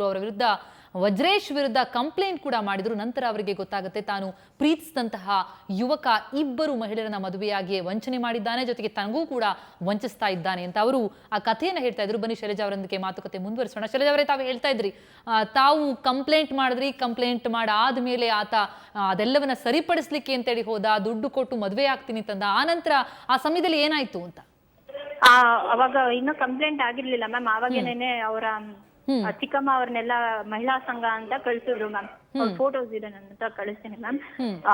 ಅವರು ಅವರ ವಿರುದ್ಧ ವಜ್ರೇಶ್ ವಿರುದ್ಧ ಕಂಪ್ಲೇಂಟ್ ಕೂಡ ಮಾಡಿದ್ರು. ನಂತರ ಅವರಿಗೆ ಗೊತ್ತಾಗುತ್ತೆ ತಾನು ಪ್ರೀತಿಸಿದಂತಹ ಯುವಕ ಇಬ್ಬರು ಮಹಿಳೆಯರನ್ನ ಮದುವೆಯಾಗಿ ವಂಚನೆ ಮಾಡಿದ್ದಾನೆ, ಜೊತೆಗೆ ತನಗೂ ಕೂಡ ವಂಚಿಸ್ತಾ ಇದ್ದಾನೆ ಅಂತ ಅವರು ಆ ಕಥೆಯನ್ನು ಹೇಳ್ತಾ ಇದ್ರು. ಬನ್ನಿ ಶೈಲಜಾ ಅವರೊಂದಿಗೆ ಮಾತುಕತೆ ಮುಂದುವರಿಸೋಣ. ಶೈಲಜಾ ಅವರೇ, ತಾವು ಹೇಳ್ತಾ ಇದ್ರಿ ತಾವು ಕಂಪ್ಲೇಂಟ್ ಮಾಡಿದ್ರಿ, ಕಂಪ್ಲೇಂಟ್ ಮಾಡಾದ್ಮೇಲೆ ಆತ ಅದೆಲ್ಲವನ್ನ ಸರಿಪಡಿಸ್ಲಿಕ್ಕೆ ಅಂತೇಳಿ ಹೋದ, ದುಡ್ಡು ಕೊಟ್ಟು ಮದುವೆ ಆಗ್ತೀನಿ ತಂದ. ಆ ನಂತರ ಆ ಸಮಯದಲ್ಲಿ ಏನಾಯ್ತು ಅಂತ? ಅವಾಗ ಇನ್ನೂ ಕಂಪ್ಲೇಂಟ್ ಆಗಿರ್ಲಿಲ್ಲ ಮ್ಯಾಮ್. ಅವಾಗೇನೇನೆ ಅವರ ಚಿಕ್ಕಮ್ಮ ಅವ್ರನ್ನೆಲ್ಲ ಮಹಿಳಾ ಸಂಘ ಅಂತ ಕಳ್ಸಿದ್ರು ಮ್ಯಾಮ್. ಅವ್ರ ಫೋಟೋಸ್ ಇದೆ ನನ್ನ ಹತ್ರ, ಕಳಿಸ್ತೀನಿ ಮ್ಯಾಮ್.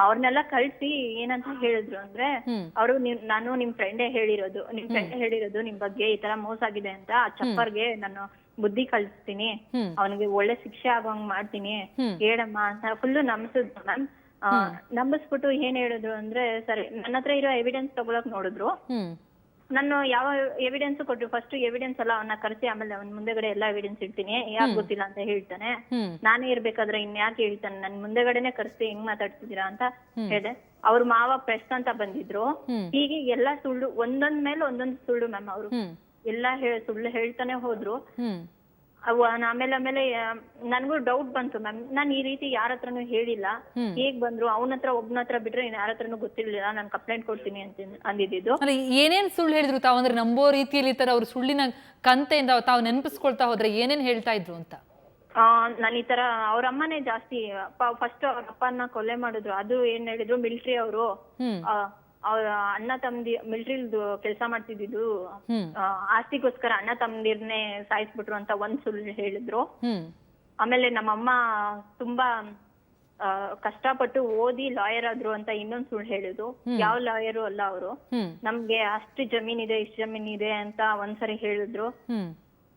ಅವ್ರನ್ನೆಲ್ಲ ಕಳ್ಸಿ ಏನಂತ ಹೇಳಿದ್ರು ಅಂದ್ರೆ, ಅವರು ನಾನು ನಿಮ್ ಫ್ರೆಂಡೇ ಹೇಳಿರೋದು ನಿಮ್ ಬಗ್ಗೆ ಈ ತರ ಮೋಸ ಆಗಿದೆ ಅಂತ. ಆ ಚಪ್ಪರ್ಗೆ ನಾನು ಬುದ್ಧಿ ಕಳಿಸ್ತೀನಿ, ಅವನಿಗೆ ಒಳ್ಳೆ ಶಿಕ್ಷೆ ಆಗೋಂಗ್ ಮಾಡ್ತೀನಿ, ಹೇಳಮ್ಮ ಅಂತ ಫುಲ್ಲು ನಂಬಿಸಿದ್ರು ಮ್ಯಾಮ್. ನಂಬಿಸ್ಬಿಟ್ಟು ಏನ್ ಹೇಳಿದ್ರು ಅಂದ್ರೆ, ಸರಿ ನನ್ನ ಹತ್ರ ಇರೋ ಎವಿಡೆನ್ಸ್ ತಗೊಳಕ್ ನೋಡಿದ್ರು. ನಾನು ಯಾವ ಎವಿಡೆನ್ಸ್ ಕೊಟ್ರು, ಫಸ್ಟ್ ಎವಿಡೆನ್ಸ್ ಎಲ್ಲ ಅವನ್ನ ಕರೆಸಿ ಆಮೇಲೆ ಅವ್ನ ಮುಂದೆಗಡೆ ಎಲ್ಲಾ ಎವಿಡೆನ್ಸ್ ಇಡ್ತೀನಿ, ಯಾಕೆ ಗೊತ್ತಿಲ್ಲ ಅಂತ ಹೇಳ್ತಾನೆ. ನಾನೇ ಇರ್ಬೇಕಾದ್ರೆ ಇನ್ಯಾಕೆ ಹೇಳ್ತಾನೆ, ನನ್ ಮುಂದೆಗಡೆನೆ ಕರೆಸಿ ಹೆಂಗ್ ಮಾತಾಡ್ತಿದ್ದೀರಾ ಅಂತ ಹೇಳಿದೆ. ಅವ್ರ ಮಾವ ಪ್ರೆಸ್ ಅಂತ ಬಂದಿದ್ರು. ಹೀಗೆ ಎಲ್ಲಾ ಸುಳ್ಳು, ಒಂದೊಂದ್ ಮೇಲೆ ಒಂದೊಂದು ಸುಳ್ಳು ಮ್ಯಾಮ್. ಅವರು ಎಲ್ಲಾ ಸುಳ್ಳು ಹೇಳ್ತಾನೆ ಹೋದ್ರು. ಆಮೇಲೆ ನನ್ಗೂ ಡೌಟ್ ಬಂತು ಮ್ಯಾಮ್. ನಾನ್ ಈ ರೀತಿ ಯಾರ ಹತ್ರನು ಹೇಳಿಲ್ಲ, ಹೇಗ್ ಬಂದ್ರು, ಅವನ ಹತ್ರ ಒಬ್ನ ಹತ್ರ ಬಿಟ್ರೆ ಯಾರ ಹತ್ರನು ಗೊತ್ತಿರ್ಲಿಲ್ಲ, ನಾನ್ ಕಂಪ್ಲೇಂಟ್ ಕೊಡ್ತೀನಿ ಅಂತ ಅಂದಿದ್ದು. ಏನೇನ್ ಸುಳ್ಳು ಹೇಳಿದ್ರು ತಾವು? ಅಂದ್ರೆ ನಂಬೋ ರೀತಿಯಲ್ಲಿ ತರ ಅವ್ರು ಸುಳ್ಳಿನ ಕಂತೆಯಿಂದ ತಾವು ನೆನಪಿಸ್ಕೊಳ್ತಾ ಹೋದ್ರೆ ಏನೇನ್ ಹೇಳ್ತಾ ಇದ್ರು ಅಂತ? ನಾನು ಈ ತರ ಅವ್ರ ಅಮ್ಮನೇ ಜಾಸ್ತಿ, ಫಸ್ಟ್ ಅವ್ರ ಅಪ್ಪನ ಕೊಲೆ ಮಾಡಿದ್ರು. ಅದು ಏನ್ ಹೇಳಿದ್ರು, ಮಿಲಿಟರಿ ಅವರು ಅವ್ರ ಅಣ್ಣ ತಮ್ಮದಿ ಮಿಲಿಟರಿಲ್ದು ಕೆಲಸ ಮಾಡ್ತಿದ್ದು, ಆಸ್ತಿಗೋಸ್ಕರ ಅಣ್ಣ ತಮ್ಮದಿರ್ನೇ ಸಾಯಿಸ್ಬಿಟ್ರು ಅಂತ ಒಂದ್ ಸುಳ್ಳು ಹೇಳಿದ್ರು. ಆಮೇಲೆ ನಮ್ಮಮ್ಮ ತುಂಬಾ ಕಷ್ಟಪಟ್ಟು ಓದಿ ಲಾಯರ್ ಆದ್ರು ಅಂತ ಇನ್ನೊಂದ್ ಸುಳ್ಳು ಹೇಳಿದ್ರು. ಯಾವ ಲಾಯರು ಅಲ್ಲ ಅವರು, ನಮ್ಗೆ ಅಷ್ಟು ಜಮೀನಿದೆ ಇಷ್ಟು ಜಮೀನಿದೆ ಅಂತ ಒಂದ್ಸರಿ ಹೇಳಿದ್ರು.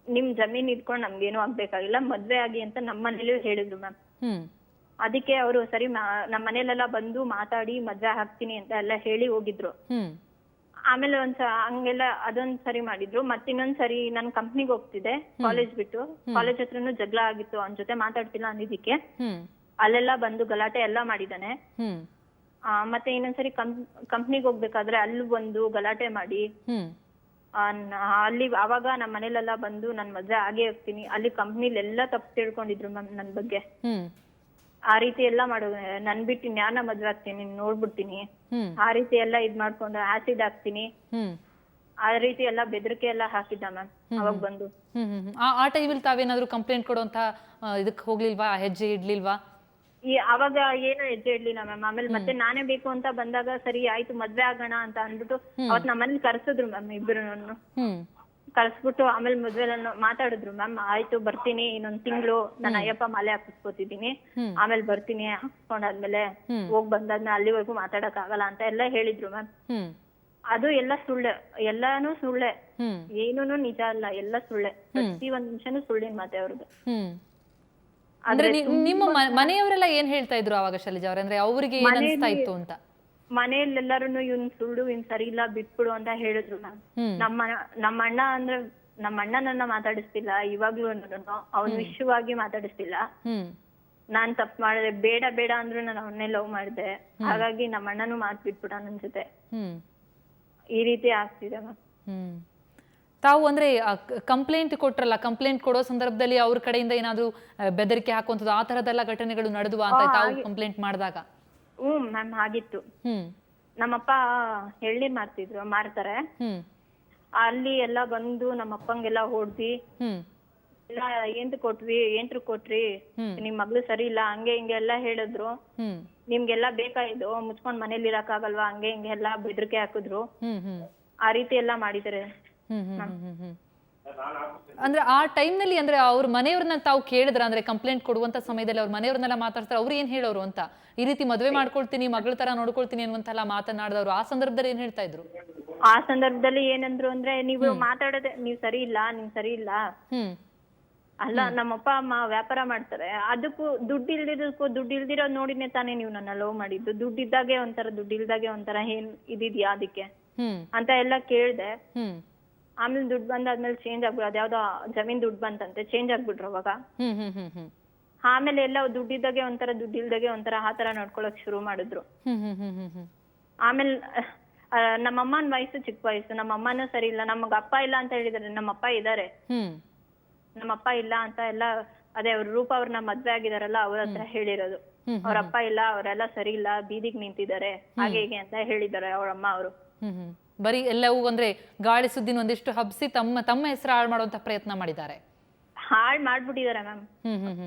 ನಿಮ್ ಜಮೀನ್ ಇದ್ಕೊಂಡ್ ನಮ್ಗೇನು ಆಗ್ಬೇಕಾಗಿಲ್ಲ, ಮದ್ವೆ ಆಗಿ ಅಂತ ನಮ್ಮ ಮನೇಲಿ ಹೇಳಿದ್ರು ಮ್ಯಾಮ್. ಅದಕ್ಕೆ ಅವರು ಸರಿ ನಮ್ಮ ಮನೇಲೆಲ್ಲ ಬಂದು ಮಾತಾಡಿ ಮದ್ವೆ ಹಾಕ್ತೀನಿ ಅಂತ ಎಲ್ಲ ಹೇಳಿ ಹೋಗಿದ್ರು. ಆಮೇಲೆ ಹಂಗೆಲ್ಲ ಅದೊಂದ್ ಸರಿ ಮಾಡಿದ್ರು. ಮತ್ತಿನ್ನೊಂದ್ ಸರಿ ನನ್ ಕಂಪ್ನಿಗೆ ಹೋಗ್ತಿದ್ದೆ ಕಾಲೇಜ್ ಬಿಟ್ಟು, ಕಾಲೇಜ್ ಹತ್ರನು ಜಗಳ ಆಗಿತ್ತು, ಅವನ ಜೊತೆ ಮಾತಾಡ್ತಿಲ್ಲ ಅಂದಿದ್ದಕ್ಕೆ ಅಲ್ಲೆಲ್ಲ ಬಂದು ಗಲಾಟೆ ಎಲ್ಲ ಮಾಡಿದಾನೆ. ಮತ್ತೆ ಇನ್ನೊಂದ್ಸರಿ ಕಂಪ್ನಿಗೆ ಹೋಗ್ಬೇಕಾದ್ರೆ ಅಲ್ಲಿ ಬಂದು ಗಲಾಟೆ ಮಾಡಿ ಅಲ್ಲಿ ಅವಾಗ ನಮ್ಮ ಮನೇಲೆಲ್ಲ ಬಂದು ನನ್ ಮದ್ವೆ ಆಗೇ ಹೋಗ್ತೀನಿ, ಅಲ್ಲಿ ಕಂಪ್ನಿಲೆಲ್ಲ ತಪ್ಪು ತಿಳ್ಕೊಂಡಿದ್ರು ಮ್ಯಾಮ್ ನನ್ ಬಗ್ಗೆ. ಆ ರೀತಿ ಎಲ್ಲಾ ಮಾಡೋದು, ನನ್ ಬಿಟ್ಟು ನ್ಯಾನ ಮದ್ವೆ ಆಗ್ತೀನಿ, ನೋಡ್ಬಿಡ್ತೀನಿ, ಆ ರೀತಿ ಎಲ್ಲಾ ಇದ್ ಮಾಡ್ಕೊಂಡು ಆಸಿಡ್ ಹಾಕ್ತೀನಿ, ಆ ರೀತಿ ಎಲ್ಲಾ ಬೆದರಿಕೆ ಎಲ್ಲಾ ಹಾಕಿದ್ದ ಮ್ಯಾಮ್. ಅವಾಗ ಬಂದು ಆ ಟೈಮಲ್ಲಿ ತಾವೇನಾದ್ರೂ ಕಂಪ್ಲೇಂಟ್ ಕೊಡುವಂತ ಇದಕ್ ಹೋಗ್ಲಿಲ್ವಾ, ಹೆಜ್ಜೆ ಇಡ್ಲಿಲ್ವಾ? ಅವಾಗ ಏನು ಹೆಜ್ಜೆ ಇಡ್ಲಿಲ್ಲ ಮ್ಯಾಮ್. ಆಮೇಲೆ ಮತ್ತೆ ನಾನೇ ಬೇಕು ಅಂತ ಬಂದಾಗ ಸರಿ ಆಯ್ತು ಮದ್ವೆ ಆಗೋಣ ಅಂತ ಅಂದ್ಬಿಟ್ಟು ಅವತ್ ನಮ್ಮನೇಲಿ ಕರ್ಸಿದ್ರು ಮ್ಯಾಮ್. ಇಬ್ಬರನ್ನು ಕಳ್ಸ್ಬಿಟ್ಟು ಆಮೇಲೆ ಮದ್ವೆ ಮಾತಾಡಿದ್ರು ಮ್ಯಾಮ್. ಆಯ್ತು ಬರ್ತೀನಿ, ಇನ್ನೊಂದ್ ತಿಂಗಳು ನನ್ನ ಅಯ್ಯಪ್ಪ ಮಾಲೆ ಹಾಕಿಸ್ಕೊತಿದ್ದೀನಿ, ಆಮೇಲೆ ಬರ್ತೀನಿ, ಹಾಕ್ಸ್ಕೊಂಡಾದ್ಮೇಲೆ ಹೋಗ್ ಬಂದಾದ್ಮೇಲೆ ಅಲ್ಲಿವರೆಗೂ ಮಾತಾಡಕ್ ಆಗಲ್ಲ ಅಂತ ಎಲ್ಲ ಹೇಳಿದ್ರು ಮ್ಯಾಮ್. ಅದು ಎಲ್ಲ ಸುಳ್ಳೆ, ಎಲ್ಲಾನು ಸುಳ್ಳೆ, ಏನೂನು ನಿಜ ಅಲ್ಲ, ಎಲ್ಲ ಸುಳ್ಳೆ. ಪ್ರತಿ ಒಂದ್ ನಿಮಿಷನೂ ಸುಳ್ಳಿನ ಮಾತೆ ಅವ್ರದ್ದು. ಅಂದ್ರೆ ನಿಮ್ಮ ಮನೆಯವರೆಲ್ಲ ಏನ್ ಹೇಳ್ತಾ ಇದ್ರು ಅವಾಗ ಶೈಲಜಾ ಅವ್ರೆ? ಅಂದ್ರೆ ಅವ್ರಿಗೆ ಏನ್ ಅನಿಸ್ತಾ ಇತ್ತು ಅಂತ? ಮನೆಯಲ್ಲೆಲ್ಲಾರುನು ಇವ್ನ್ ಸುಳ್ಳು, ಇವ್ನ್ ಸರಿ ಇಲ್ಲ, ಬಿಟ್ಬಿಡು ಅಂತ ಹೇಳಿದ್ರು ಮ್ಯಾಮ್. ನಮ್ಮ ಅಣ್ಣ ಅಂದ್ರೆ ನಮ್ಮ ಅಣ್ಣ ನನ್ನ ಮಾತಾಡಿಸ್ತಿಲ್ಲ ಇವಾಗ್ಲೂ, ಅವ್ನ್ ವಿಷಯವಾಗಿ ಮಾತಾಡಿಸ್ತಿಲ್ಲ. ನಾನ್ ತಪ್ಪು ಮಾಡಿದೆ, ಬೇಡ ಬೇಡ ಅಂದ್ರು ನಾನು ಅವನ್ನೇ ಲವ್ ಮಾಡಿದೆ, ಹಾಗಾಗಿ ನಮ್ಮ ಅಣ್ಣನೂ ಮಾತ್ ಬಿಟ್ಬಿಡ ನನ್ ಜೊತೆ. ಈ ರೀತಿ ಆಗ್ತಿದೆ ಮ್ಯಾಮ್. ತಾವು ಅಂದ್ರೆ ಕಂಪ್ಲೇಂಟ್ ಕೊಟ್ರಲ್ಲ, ಕಂಪ್ಲೇಂಟ್ ಕೊಡೋ ಸಂದರ್ಭದಲ್ಲಿ ಅವ್ರ ಕಡೆಯಿಂದ ಏನಾದ್ರು ಬೆದರಿಕೆ ಹಾಕುವಂಥದ್ದು ಆ ತರದೆಲ್ಲ ಘಟನೆಗಳು ನಡೆದುವಾ ಅಂತ ತಾವು ಕಂಪ್ಲೇಂಟ್ ಮಾಡಿದಾಗ? ಮ್ಯಾಮ್ ಆಗಿತ್ತು. ನಮ್ಮಪ್ಪ ಎಳ್ನೀರ್ ಮಾರ್ತಾರೆ, ಅಲ್ಲಿ ಎಲ್ಲ ಬಂದು ನಮ್ಮಪ್ಪಂಗೆಲ್ಲ ಹೊಡ್ದಿ ಎಲ್ಲ ಏಂಟ್ರು ಕೊಟ್ರಿ, ನಿಮ್ ಮಗ್ಳು ಸರಿ ಇಲ್ಲ ಹಂಗೆ ಹಿಂಗೆ ಎಲ್ಲಾ ಹೇಳಿದ್ರು. ನಿಮ್ಗೆಲ್ಲಾ ಬೇಕಾಯ್ತು ಮುಚ್ಕೊಂಡ್ ಮನೇಲಿ ಇರಕ್ ಆಗಲ್ವಾ, ಹಂಗೆ ಹಿಂಗೆ ಎಲ್ಲಾ ಬೆದರಿಕೆ ಹಾಕಿದ್ರು. ಆ ರೀತಿ ಎಲ್ಲಾ ಮಾಡಿದಾರೆ. ಅಂದ್ರೆ ಆ ಟೈಮ್ ನಲ್ಲಿ ಅಂದ್ರೆ ಅವ್ರ ಮನೆಯವ್ರನ್ನ ತಾವು ಕೇಳಿದ್ರ? ಅಂದ್ರೆ ಕಂಪ್ಲೇಂಟ್ ಕೊಡುವಂತ ಸಮಯದಲ್ಲಿ ಅವ್ರ ಮನೆಯವ್ರನ್ನೆಲ್ಲ ಮಾತಾಡ್ತಾರೆ, ಅವ್ರು ಏನ್ ಹೇಳೋರು ಅಂತ? ಈ ರೀತಿ ಮದ್ವೆ ಮಾಡ್ಕೊಳ್ತೀನಿ, ಮಗಳ ತರ ನೋಡ್ಕೊಳ್ತೀನಿ ಅನ್ನುವಂತೆಲ್ಲ ಮಾತನಾಡಿದವ್ರು ಆ ಸಂದರ್ಭದಲ್ಲಿ ಏನ್ ಹೇಳ್ತಾ ಇದ್ರು? ಆ ಸಂದರ್ಭದಲ್ಲಿ ಏನಂದ್ರು ಅಂದ್ರೆ, ನೀವು ಮಾತಾಡೋದೆ ನೀವ್ ಸರಿ ಇಲ್ಲ, ನಿಮ್ ಸರಿ ಇಲ್ಲ ಅಲ್ಲ. ನಮ್ಮಪ್ಪ ಅಮ್ಮ ವ್ಯಾಪಾರ ಮಾಡ್ತಾರೆ, ಅದಕ್ಕೂ ದುಡ್ಡು ಇಲ್ದಿರೋ ನೋಡಿನೇ ತಾನೇ ನೀವು ನನ್ನ ಲವ್ ಮಾಡಿದ್ದು. ದುಡ್ಡಿದ್ದಾಗೆ ಒಂಥರ, ದುಡ್ಡು ಇಲ್ದಾಗೆ ಒಂಥರ ಏನ್ ಇದಿದ್ಯಾ ಅದಕ್ಕೆ ಅಂತ ಎಲ್ಲ ಕೇಳ್ದೆ. ಆಮೇಲೆ ದುಡ್ಡು ಬಂದಾದ್ಮೇಲೆ ಚೇಂಜ್ ಆಗ್ಬಿಡು, ಅದ್ಯಾವ್ದೋ ಜಮೀನ್ ದುಡ್ಡು ಬಂತಂತೆ, ಚೇಂಜ್ ಆಗ್ಬಿಟ್ರು ಅವಾಗ. ಆಮೇಲೆ ಎಲ್ಲ ದುಡ್ಡಿದ್ದಾಗೆ ಒಂಥರ, ದುಡ್ಡು ಇಲ್ದಾಗೆ ಒಂಥರ ಆ ತರ ನೋಡ್ಕೊಳಕ್ ಶುರು ಮಾಡಿದ್ರು. ಆಮೇಲೆ ನಮ್ಮಮ್ಮನ ವಯಸ್ಸು ಚಿಕ್ಕ ವಯಸ್ಸು, ನಮ್ಮಮ್ಮನೂ ಸರಿ ಇಲ್ಲ, ನಮಗ ಅಪ್ಪ ಇಲ್ಲ ಅಂತ ಹೇಳಿದಾರೆ. ನಮ್ಮಪ್ಪ ಇದಾರೆ, ನಮ್ಮಪ್ಪ ಇಲ್ಲ ಅಂತ ಎಲ್ಲ ಅದೇ ಅವ್ರ ರೂಪ ಅವ್ರನ್ನ ಮದ್ವೆ ಆಗಿದಾರಲ್ಲ ಅವ್ರ ಹತ್ರ ಹೇಳಿರೋದು. ಅವ್ರ ಅಪ್ಪ ಇಲ್ಲ, ಅವರೆಲ್ಲ ಸರಿ ಇಲ್ಲ, ಬೀದಿಗೆ ನಿಂತಿದ್ದಾರೆ, ಹಾಗೆ ಹೀಗೆ ಅಂತ ಹೇಳಿದ್ದಾರೆ ಅವ್ರ ಅಮ್ಮ ಅವರು. ಬರೀ ಎಲ್ಲವೂ ಅಂದ್ರೆ ಗಾಳಿ ಸುದ್ದಿನ ಒಂದಿಷ್ಟು ಹಬ್ಸಿ ತಮ್ಮ ಹೆಸರು ಹಾಳು ಮಾಡುವಂತ ಪ್ರಯತ್ನ ಮಾಡಿದ್ದಾರೆ. ಹಾಳ್ ಮಾಡ್ಬಿಟ್ಟಿದಾರೆ ಮ್ಯಾಮ್.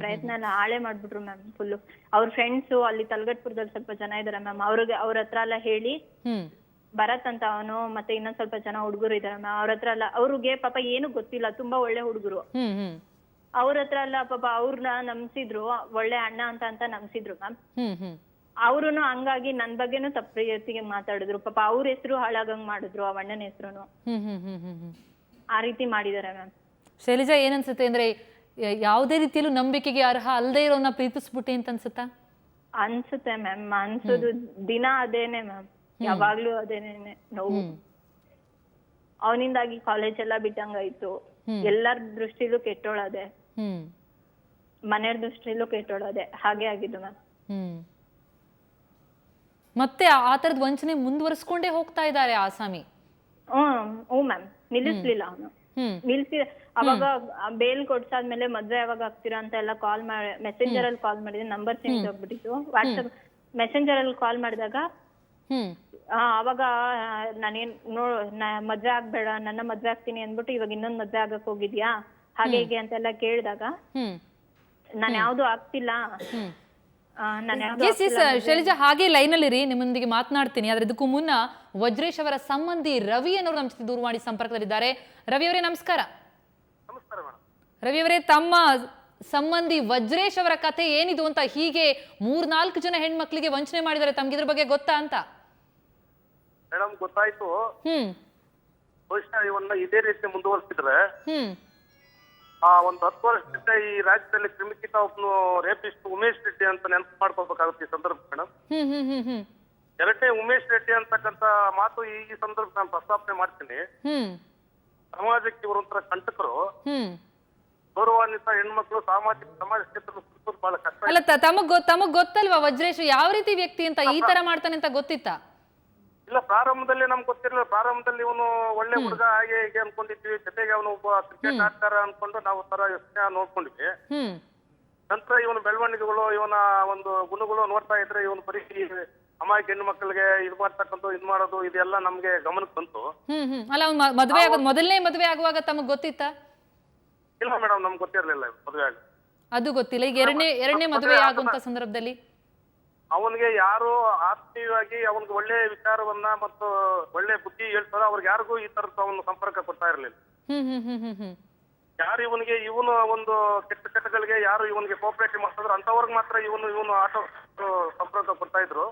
ಪ್ರಯತ್ನ ಎಲ್ಲ ಹಾಳೇ ಮಾಡ್ಬಿಟ್ರು ಮ್ಯಾಮ್ ಫುಲ್ಲು. ಅವ್ರ ಫ್ರೆಂಡ್ಸು ಅಲ್ಲಿ ತಲಗಟ್ಪುರದಲ್ಲಿ ಸ್ವಲ್ಪ ಜನ ಇದಾರೆ ಮ್ಯಾಮ್. ಅವ್ರ ಹತ್ರ ಎಲ್ಲ ಹೇಳಿ ಭರತ್ ಅಂತ ಅವನು ಮತ್ತೆ ಇನ್ನೊಂದ್ ಸ್ವಲ್ಪ ಜನ ಹುಡುಗರು ಇದಾರೆ ಮ್ಯಾಮ್. ಅವ್ರ ಹತ್ರ ಎಲ್ಲ ಅವ್ರಿಗೆ ಪಾಪ ಏನು ಗೊತ್ತಿಲ್ಲ, ತುಂಬಾ ಒಳ್ಳೆ ಹುಡುಗರು. ಅವ್ರ ಹತ್ರ ಎಲ್ಲ ಪಾಪ ಅವ್ರನ್ನ ನಂಬಿಸಿದ್ರು, ಒಳ್ಳೆ ಅಣ್ಣ ಅಂತ ನಂಬಿಸಿದ್ರು ಮ್ಯಾಮ್. ಅವ್ರುನು ಹಂಗಾಗಿ ನನ್ ಬಗ್ಗೆನು ತಪ್ಪು ರೀತಿಗೆ ಮಾತಾಡಿದ್ರು. ಪಾಪ ಅವ್ರ ಹೆಸರು ಹಾಳಾಗಂಗ್ ಮಾಡಿದ್ರು, ಆ ಅಣ್ಣನ ಹೆಸರುನು ಆ ರೀತಿ ಮಾಡಿದಾರೆ ಮ್ಯಾಮ್. ಶೈಲಜಾ, ಏನನ್ಸುತ್ತೆ ಅಂದ್ರೆ ಯಾವುದೇ ರೀತಿಯಲ್ಲೂ ನಂಬಿಕೆಗೆ ಅರ್ಹ ಅಲ್ಲದೆ ಇರೋನ್ನ ಪ್ರೀತಿಸ್ಬಿಟ್ಟೆ ಅಂತ ಅನ್ಸುತ್ತೆ ಮ್ಯಾಮ್. ಅನ್ಸೋದು ದಿನ ಅದೇನೆ ಮ್ಯಾಮ್, ಯಾವಾಗ್ಲೂ ಅದೇನೆ ನೋವು. ಅವನಿಂದಾಗಿ ಕಾಲೇಜ್ ಎಲ್ಲ ಬಿಟ್ಟಂಗಾಯ್ತು. ಎಲ್ಲರ ದೃಷ್ಟಿಲೂ ಕೆಟ್ಟೋಳದೆ, ಮನೆಯವ್ರ ದೃಷ್ಟಿಲೂ ಕೆಟ್ಟೋಳದೆ, ಹಾಗೆ ಆಗಿದ್ದು ಮ್ಯಾಮ್. ಮತ್ತೆ ಆ ತರದ ವಂಚನೆ ಮುಂದುವರಿಸ್ಕೊಂಡೇ ಹೋಗ್ತಾ ಇದ್ದಾರೆ ಆಸಾಮಿ. ಹ್ಞೂ ಮ್ಯಾಮ್, ನಿಲ್ಲಿಸ್ಲಿಲ್ಲ ಅವನು. ನಿಲ್ಸಿ ಅವಾಗ ಬೇಲ್ ಕೊಡ್ಸಾದ್ಮೇಲೆ ಮದ್ವೆ ಯಾವಾಗ ಆಗ್ತೀರಾ ಅಂತ ಎಲ್ಲ ಕಾಲ್ ಮಾಡಿ ಮೆಸೆಂಜರ್ ಅಲ್ಲಿ ಕಾಲ್ ಮಾಡಿದ್ರೆ ನಂಬರ್ ಚೇಂಜ್ ಆಗ್ಬಿಟ್ಟಿತ್ತು. ವಾಟ್ಸಪ್ ಮೆಸೆಂಜರ್ ಅಲ್ಲಿ ಕಾಲ್ ಮಾಡಿದಾಗ ಅವಾಗ ನಾನೇನ್ ಮದ್ವೆ ಆಗ್ಬೇಡ, ನನ್ನ ಮದ್ವೆ ಆಗ್ತೀನಿ ಅಂದ್ಬಿಟ್ಟು ಇವಾಗ ಇನ್ನೊಂದ್ ಮದ್ವೆ ಆಗಕ್ ಹೋಗಿದ್ಯಾ ಹಾಗೆ ಹೀಗೆ ಅಂತೆಲ್ಲ ಕೇಳಿದಾಗ ನಾನ್ ಯಾವ್ದು ಆಗ್ತಿಲ್ಲ. ಶೈಲಜಾ, ಹಾಗೆ ಲೈನಲ್ಲಿ ಇರಿ, ನಿಮ್ಮೊಂದಿಗೆ ಮಾತನಾಡ್ತೀನಿ. ಆದ್ರೆ ಇದಕ್ಕೂ ಮುನ್ನ ವಜ್ರೇಶ್ ಅವರ ಸಂಬಂಧಿ ರವಿ ಅನ್ನೋರು ನಮ್ಮ ಜೊತೆ ದೂರವಾಣಿ ಸಂಪರ್ಕದಲ್ಲಿದ್ದಾರೆ. ರವಿ ಅವರೇ ನಮಸ್ಕಾರ. ರವಿ ಅವರೇ, ತಮ್ಮ ಸಂಬಂಧಿ ವಜ್ರೇಶ್ ಅವರ ಕಥೆ ಏನಿದು ಅಂತ, ಹೀಗೆ 3-4 ಜನ ಹೆಣ್ಮಕ್ಳಿಗೆ ವಂಚನೆ ಮಾಡಿದ್ದಾರೆ, ತಮ್ಗೆ ಇದ್ರ ಬಗ್ಗೆ ಗೊತ್ತಾ ಅಂತ? ಮೇಡಮ್ ಗೊತ್ತಾಯ್ತು. ಬಹುಶಃ ಇವನ್ನ ಇದೇ ರೀತಿ ಮುಂದುವರಿಸಿದ್ರೆ ಒಂದ್ 10 ವರ್ಷದಿಂದ ಈ ರಾಜ್ಯದಲ್ಲಿ ಕ್ರಿಮಿಕಿತ ಒಬ್ನು ರೇಪಿಸ್ಟ್ ಉಮೇಶ್ ರೆಡ್ಡಿ ಅಂತ ನೆನಪು ಮಾಡ್ಕೋಬೇಕಾಗುತ್ತೆ ಈ ಸಂದರ್ಭ ಮೇಡಮ್. ಎರಡನೇ ಉಮೇಶ್ ರೆಡ್ಡಿ ಅಂತಕ್ಕಂತ ಮಾತು ಈ ಸಂದರ್ಭ ನಾನು ಪ್ರಸ್ತಾಪನೆ ಮಾಡ್ತೀನಿ. ಸಮಾಜಕ್ಕೆ ಇವರು ಒಂಥರ ಕಂಟಕರು, ಗೌರವಾನ್ವಿತ ಹೆಣ್ಮಕ್ಳು ಸಮಾಜ ಕ್ಷೇತ್ರದಲ್ಲಿ ಬಹಳ ಕಷ್ಟ. ಅಲ್ಲ, ತಮಗ್ ಗೊತ್ತಲ್ವಾ ವಜ್ರೇಶ್ ಯಾವ ರೀತಿ ವ್ಯಕ್ತಿ ಅಂತ, ಈ ತರ ಮಾಡ್ತಾನೆ ಅಂತ ಗೊತ್ತಿತ್ತಾ? ಇಲ್ಲ, ಪ್ರಾರಂಭದಲ್ಲಿ ನಮ್ಗೆ ಗೊತ್ತಿರಲಿಲ್ಲ. ಪ್ರಾರಂಭದಲ್ಲಿ ಇವನು ಒಳ್ಳೆ ಹುಡುಗ ಹಾಗೆ ಹೀಗೆ ಅನ್ಕೊಂಡಿದ್ವಿ. ಜೊತೆಗೆ ಅವನು ಒಬ್ಬ ಕ್ರಿಕೆಟ್ ಆಡ್ತಾರ ಅನ್ಕೊಂಡು ನಾವು ತರ ಸ್ನೇಹ ನೋಡ್ಕೊಂಡಿದ್ವಿ. ನಂತರ ಇವನ ಬೆಳವಣಿಗೆಗಳು, ಇವನ ಒಂದು ಗುಣಗಳು ನೋಡ್ತಾ ಇದ್ರೆ ಇವನು ಬರೀ ಅಮಾಯಕ ಹೆಣ್ಣು ಮಕ್ಕಳಿಗೆ ಇದು ಮಾಡ್ತಕ್ಕಂಥ ಇದ್ ಮಾಡೋದು ಇದೆಲ್ಲ ನಮ್ಗೆ ಗಮನಕ್ಕೆ ಬಂತು. ಅಲ್ಲ, ಮೊದಲನೇ ಮದುವೆ ಆಗುವಾಗ ತಮಗ್ ಗೊತ್ತಿತ್ತಾ? ಇಲ್ಲ ಮೇಡಮ್, ನಮ್ಗೆ ಗೊತ್ತಿರ್ಲಿಲ್ಲ ಮದುವೆ ಆಗ. ಅದು ಗೊತ್ತಿಲ್ಲ. ಈಗ ಎರಡನೇ ಮದುವೆ ಆಗುವಂತ ಸಂದರ್ಭದಲ್ಲಿ ಅವನಿಗೆ ಯಾರು ಆತ್ಮೀಯವಾಗಿ ಅವನಿಗೆ ಒಳ್ಳೆ ವಿಚಾರವನ್ನ ಮತ್ತು ಒಳ್ಳೆ ಬುದ್ಧಿ ಹೇಳ್ತಾರೋ ಅವ್ರಿಗೆ ಯಾರಿಗೂ ಈ ತರದ ಅವನು ಸಂಪರ್ಕ ಕೊಡ್ತಾ ಇರ್ಲಿಲ್ಲ. ಯಾರು ಇವನು ಒಂದು ಕೆಟ್ಟಗಳಿಗೆ ಯಾರು ಇವನಿಗೆ ಕೋಪರೇಟ್ ಮಾಡ್ತಿದ್ರು ಅಂತವ್ರಿಗೆ ಮಾತ್ರ ಇವನು ಆಟೋ ಸಂಪರ್ಕ ಕೊಡ್ತಾ ಇದ್ರು.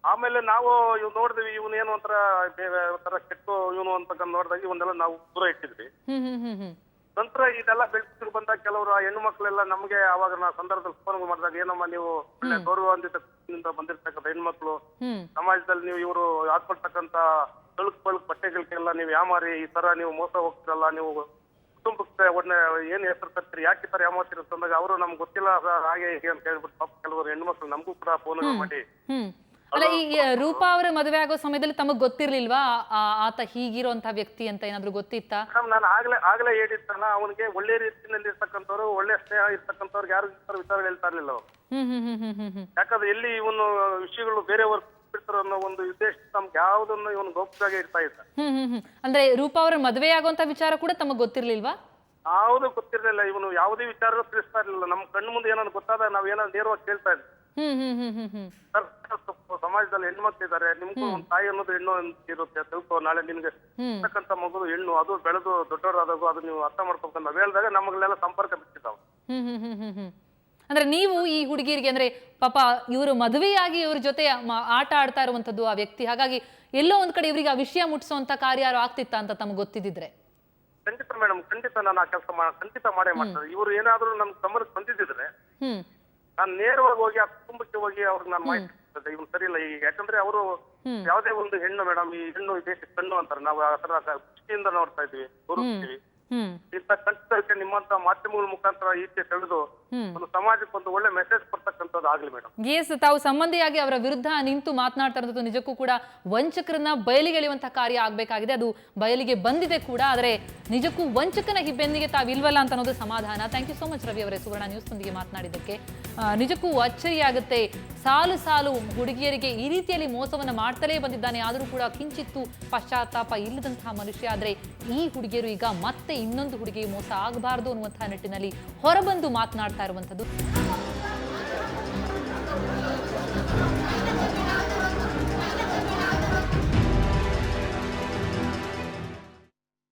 ಆಮೇಲೆ ನಾವು ಇವ್ ನೋಡಿದ್ವಿ, ಇವನು ಏನು ಒಂಥರ ಕೆಟ್ಟ ಇವನು ಅಂತಕ್ಕಂಥ ನೋಡಿದಾಗ ಇವನ್ನೆಲ್ಲ ನಾವು ದೂರ ಇಟ್ಟಿದ್ವಿ. ನಂತರ ಇದೆಲ್ಲ ಬೆಳೆಸಿದ್ರು ಬಂದಾಗ ಕೆಲವರು ಹೆಣ್ಣು ಮಕ್ಕಳೆಲ್ಲ ನಮ್ಗೆ ಅವಾಗ ನಾ ಸಂದರ್ಭದಲ್ಲಿ ಫೋನ್ ಮಾಡಿದಾಗ, ಏನಮ್ಮ ನೀವು ಒಳ್ಳೆ ಗೌರವಾನ್ವಿತ ಬಂದಿರ್ತಕ್ಕಂಥ ಹೆಣ್ಮಕ್ಳು, ಸಮಾಜದಲ್ಲಿ ನೀವು ಇವರು ಹಾಕೊಳ್ತಕ್ಕಂತ ತಳುಕ್ ಬಟ್ಟೆಗಳಿಗೆಲ್ಲ ನೀವು ಯಾಮಾರಿ ಈ ತರ ನೀವು ಮೋಸ ಹೋಗ್ತಿರಲ್ಲ, ನೀವು ಕುಟುಂಬಕ್ಕೆ ಒಳ್ಳೆ ಏನ್ ಹೆಸರು ತರ್ತೀರಿ, ಯಾಕೆ ಈ ತರ ಯಾಮಾರ್ತೀರಿ ಅಂತಂದಾಗ ಅವರು ನಮ್ಗೆ ಗೊತ್ತಿಲ್ಲ ಹಾಗೆ ಹೀಗೆ ಅಂತ ಹೇಳ್ಬಿಟ್ಟು ಕೆಲವರು ಹೆಣ್ಮಕ್ಳು ನಮಗೂ ಕೂಡ ಫೋನ್ ಮಾಡಿ. ಅಲ್ಲ, ಈ ರೂಪಾ ಅವರ ಮದುವೆ ಆಗೋ ಸಮಯದಲ್ಲಿ ತಮಗ್ ಗೊತ್ತಿರ್ಲಿಲ್ವಾ ಆತ ಹೀಗಿರೋಂತ ವ್ಯಕ್ತಿ ಅಂತ ಏನಾದ್ರು ಗೊತ್ತಿತ್ತಾ? ನಾನು ಆಗ್ಲೇ ಹೇಳಿದ್ದಲ್ಲ, ಅವನಿಗೆ ಒಳ್ಳೆ ರೀತಿಯಲ್ಲಿ ಇರ್ತಕ್ಕಂಥವ್ರು, ಒಳ್ಳೆ ಸ್ನೇಹ ಇರ್ತಕ್ಕಂಥವ್ರಿಗೆ ಯಾರು ವಿಚಾರ ಹೇಳ್ತಾ ಇರ್ಲಿಲ್ಲ ಅವ್ರು. ಯಾಕಂದ್ರೆ ಎಲ್ಲಿ ಇವನು ವಿಷಯಗಳು ಬೇರೆಯವ್ರು ಬಿಡ್ತಾರ ಅನ್ನೋ ಒಂದು ಉದ್ದೇಶ ನಮ್ಗೆ ಯಾವ್ದನ್ನು ಇವನು ಗೌಪ್ಯವಾಗಿ ಇರ್ತಾ ಇದ್ದ. ಅಂದ್ರೆ ರೂಪಾ ಅವರ ಮದುವೆ ಆಗುವಂತ ವಿಚಾರ ಕೂಡ ತಮಗ್ ಗೊತ್ತಿರ್ಲಿಲ್ವಾ? ಯಾವ್ದು ಗೊತ್ತಿರ್ಲಿಲ್ಲ. ಇವನು ಯಾವುದೇ ವಿಚಾರ ತಿಳಿಸ್ತಾ ಇರ್ಲಿಲ್ಲ. ನಮ್ ಕಣ್ಣು ಮುಂದೆ ಏನಾದ್ರು ಗೊತ್ತಾದಾಗ ನಾವ್ ಏನಾದ್ರು ನೇರವಾಗಿ ಕೇಳ್ತಾ ಇದ್ವಿ. ಸಮಾಜದಲ್ಲಿ ಹೆಣ್ಮಕ್ಳು ಇದಾರೆ, ನಿಮ್ಗೂ ಒಂದು ತಾಯಿ ಅನ್ನೋದು ಹೆಣ್ಣು ಇರುತ್ತೆ, ಸ್ವಲ್ಪ ನಾಳೆ ನಿಮ್ಗೆ ಇರ್ತಕ್ಕಂಥ ಮಗು ಹೆಣ್ಣು, ಅದು ಬೆಳೆದು ದೊಡ್ಡವರಾದಾಗ ಅದು ನೀವು ಅರ್ಥ ಮಾಡ್ಬೇಕಂತ ನಾವ್ ಹೇಳಿದಾಗ ನಮಗೆಲ್ಲ ಸಂಪರ್ಕ ಬಿಟ್ಟಿದ್ದಾವ. ಅಂದ್ರೆ ನೀವು ಈ ಹುಡುಗಿರಿಗೆ, ಅಂದ್ರೆ ಪಾಪ ಇವರು ಮದುವೆಯಾಗಿ ಇವ್ರ ಜೊತೆ ಆಟ ಆಡ್ತಾ ಇರುವಂತದ್ದು ಆ ವ್ಯಕ್ತಿ, ಹಾಗಾಗಿ ಎಲ್ಲೋ ಒಂದ್ ಕಡೆ ಇವರಿಗೆ ಆ ವಿಷಯ ಮುಟ್ಸುವಂತ ಕಾರ್ಯ ಯಾರು ಆಗ್ತಿತ್ತ ಅಂತ ತಮ್ಗೆ ಗೊತ್ತಿದ್ರೆ? ಖಂಡಿತ ಮೇಡಮ್, ಖಂಡಿತ ನಾನು ಆ ಕೆಲಸ ಖಂಡಿತ ಮಾಡೇ ಮಾಡ್ತಾರೆ. ಇವ್ರು ಏನಾದ್ರು ನಮ್ ಗಮನಕ್ಕೆ ಬಂದಿದ್ರೆ ನಾನು ನೇರವಾಗಿ ಹೋಗಿ ಆ ಕುಟುಂಬಕ್ಕೆ ಹೋಗಿ ಅವ್ರಿಗೆ ನಾನು ಮಾಹಿತಿ ಕೊಡ್ತದೆ, ಇವ್ನು ಸರಿ ಇಲ್ಲ. ಈಗ ಯಾಕಂದ್ರೆ ಅವರು ಯಾವುದೇ ಒಂದು ಹೆಣ್ಣು ಮೇಡಮ್, ಈ ಹೆಣ್ಣು ದೇಶಕ್ಕೆ ಕಣ್ಣು ಅಂತಾರೆ, ನಾವು ಆ ತರ ದೃಷ್ಟಿಯಿಂದ ನೋಡ್ತಾ ಇದ್ವಿ, ತೋರಿಸ್ತೀವಿ. ಇಂಥ ಸಂಸ್ಥೆಗೆ ನಿಮ್ಮಂತ ಮಾಧ್ಯಮಗಳ ಮುಖಾಂತರ ಈಚೆ ತಿಳಿದು ಒಂದು ಸಮಾಜಕ್ಕೆ ಒಂದು ಒಳ್ಳೆ ಮೆಸೇಜ್ ಕೊಡ್ತಕ್ಕಂಥದ್ದು ಆಗ್ಲಿ ಮೇಡಮ್. ಎಸ್, ತಾವು ಸಂಬಂಧಿಯಾಗಿ ಅವರ ವಿರುದ್ಧ ನಿಂತು ಮಾತನಾಡ್ತಾ ಇರೋದು ನಿಜಕ್ಕೂ ಕೂಡ ವಂಚಕರನ್ನ ಬಯಲಿಗೆಳೆಯುವಂತಹ ಕಾರ್ಯ ಆಗ್ಬೇಕಾಗಿದೆ. ಅದು ಬಯಲಿಗೆ ಬಂದಿದೆ ಕೂಡ, ಆದರೆ ನಿಜಕ್ಕೂ ವಂಚಕನ ಹಿಬ್ಬೆಂದಿಗೆ ತಾವಿಲ್ವಲ್ಲ ಅಂತ ಅನ್ನೋದು ಸಮಾಧಾನ. Thank you so much Ravi ಅವರೇ, ಸುವರ್ಣ ನ್ಯೂಸ್ನೊಂದಿಗೆ ಮಾತನಾಡಿದ್ದಕ್ಕೆ. ನಿಜಕ್ಕೂ ಅಚ್ಚರಿಯಾಗುತ್ತೆ. ಸಾಲು ಸಾಲು ಹುಡುಗಿಯರಿಗೆ ಈ ರೀತಿಯಲ್ಲಿ ಮೋಸವನ್ನ ಮಾಡ್ತಲೇ ಬಂದಿದ್ದಾನೆ, ಆದರೂ ಕೂಡ ಕಿಂಚಿತ್ತು ಪಶ್ಚಾತ್ತಾಪ ಇಲ್ಲದಂತಹ ಮನುಷ್ಯ. ಆದರೆ ಈ ಹುಡುಗಿಯರು ಈಗ ಮತ್ತೆ ಇನ್ನೊಂದು ಹುಡುಗಿಗೆ ಮೋಸ ಆಗಬಾರದು ಅನ್ನುವಂತಹ ನಿಟ್ಟಿನಲ್ಲಿ ಹೊರಬಂದು ಮಾತನಾಡ್ತಾ ಇರುವಂಥದ್ದು.